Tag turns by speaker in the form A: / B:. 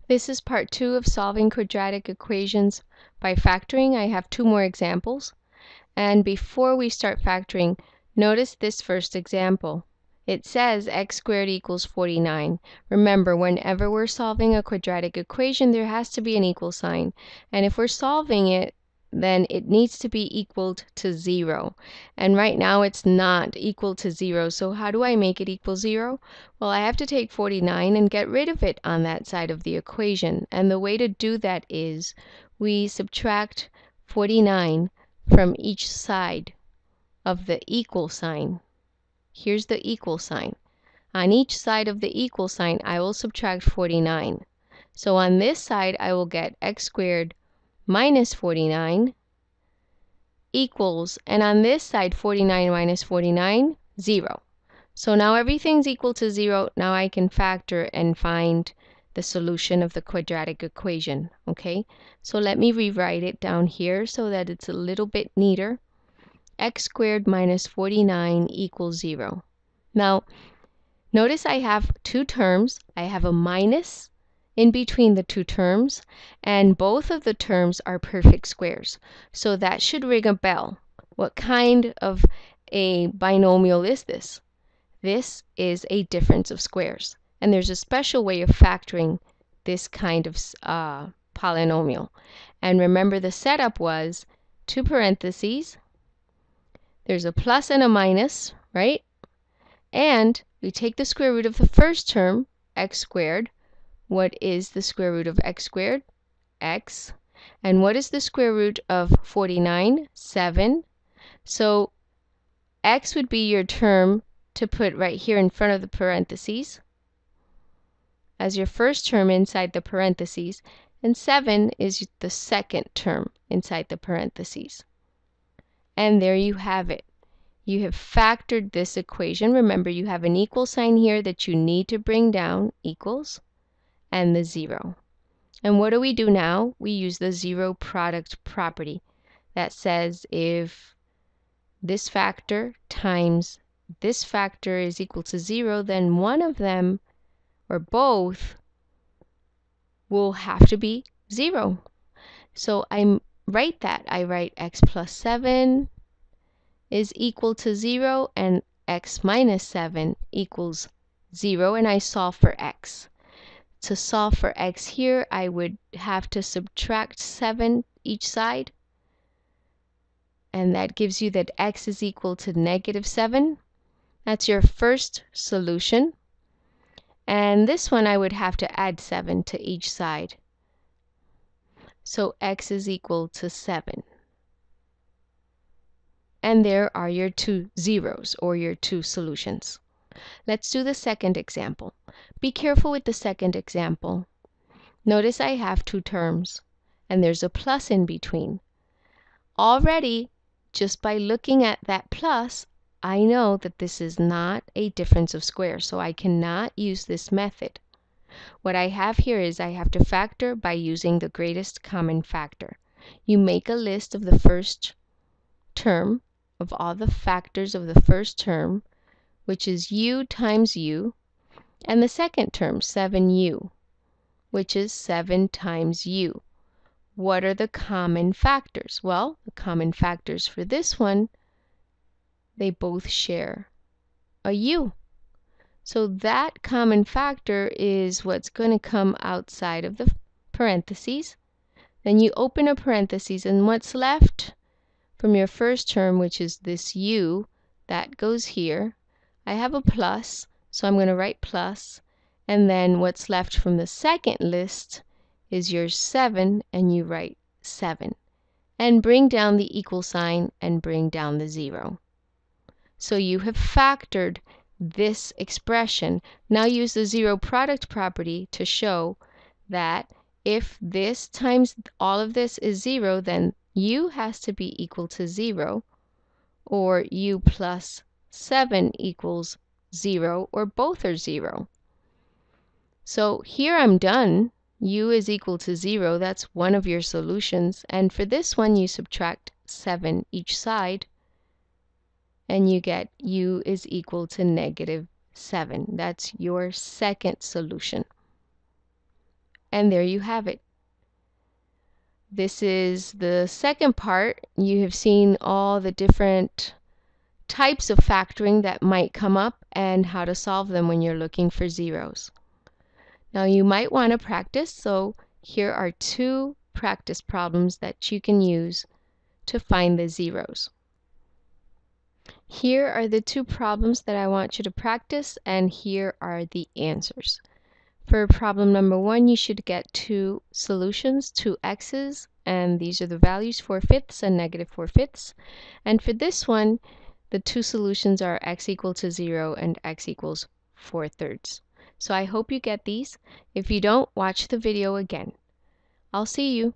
A: This is part 2 of solving quadratic equations by factoring. I have 2 more examples. And before we start factoring, notice this first example. It says x squared equals 49. Remember, whenever we're solving a quadratic equation, there has to be an equal sign. And if we're solving it, then it needs to be equal to 0. And right now it's not equal to 0. So how do I make it equal 0? Well, I have to take 49 and get rid of it on that side of the equation. And the way to do that is we subtract 49 from each side of the equal sign. Here's the equal sign. On each side of the equal sign, I will subtract 49. So on this side, I will get x squared minus 49 equals, and on this side, 49 minus 49, 0. So now everything's equal to 0. Now I can factor and find the solution of the quadratic equation, okay? So let me rewrite it down here so that it's a little bit neater. X squared minus 49 equals 0. Now, notice I have 2 terms. I have a minus in between the 2 terms, and both of the terms are perfect squares. So that should ring a bell. What kind of a binomial is this? This is a difference of squares. And there's a special way of factoring this kind of polynomial. And remember, the setup was 2 parentheses. There's a plus and a minus, right? And we take the square root of the first term, x squared. What is the square root of x squared? X. And what is the square root of 49? 7. So x would be your term to put right here in front of the parentheses as your first term inside the parentheses, and 7 is the second term inside the parentheses. And there you have it. You have factored this equation. Remember, you have an equal sign here that you need to bring down, equals, and the 0. And what do we do now? We use the zero product property that says if this factor times this factor is equal to 0, then one of them or both will have to be 0. So I write that. I write x plus 7 is equal to 0 and x minus 7 equals 0, and I solve for x. To solve for x here, I would have to subtract 7 each side, and that gives you that x is equal to negative 7. That's your first solution. And this one I would have to add 7 to each side. So x is equal to 7. And there are your 2 zeros, or your 2 solutions. Let's do the second example. Be careful with the second example. Notice I have 2 terms, and there's a plus in between. Already, just by looking at that plus, I know that this is not a difference of squares, so I cannot use this method. What I have here is I have to factor by using the greatest common factor. You make a list of the first term, of all the factors of the first term, which is u times u, and the second term, 7u, which is 7 times u. What are the common factors? Well, the common factors for this one, they both share a u. So that common factor is what's going to come outside of the parentheses. Then you open a parentheses, and what's left from your first term, which is this u, that goes here. I have a plus, so I'm going to write plus. And then what's left from the second list is your 7, and you write 7. And bring down the equal sign and bring down the 0. So you have factored this expression. Now use the zero product property to show that if this times all of this is 0, then u has to be equal to 0, or u plus 7 equals 0, or both are 0. So here I'm done. U is equal to 0. That's one of your solutions. And for this one, you subtract 7 each side, and you get u is equal to negative 7. That's your second solution. And there you have it. This is the second part. You have seen all the different types of factoring that might come up and how to solve them when you're looking for zeros. Now you might want to practice, so here are 2 practice problems that you can use to find the zeros. Here are the 2 problems that I want you to practice, and here are the answers. For problem number 1, you should get 2 solutions, 2 x's, and these are the values 4/5 and -4/5. And for this one, the 2 solutions are x equal to 0 and x equals 4/3. So I hope you get these. If you don't, watch the video again. I'll see you.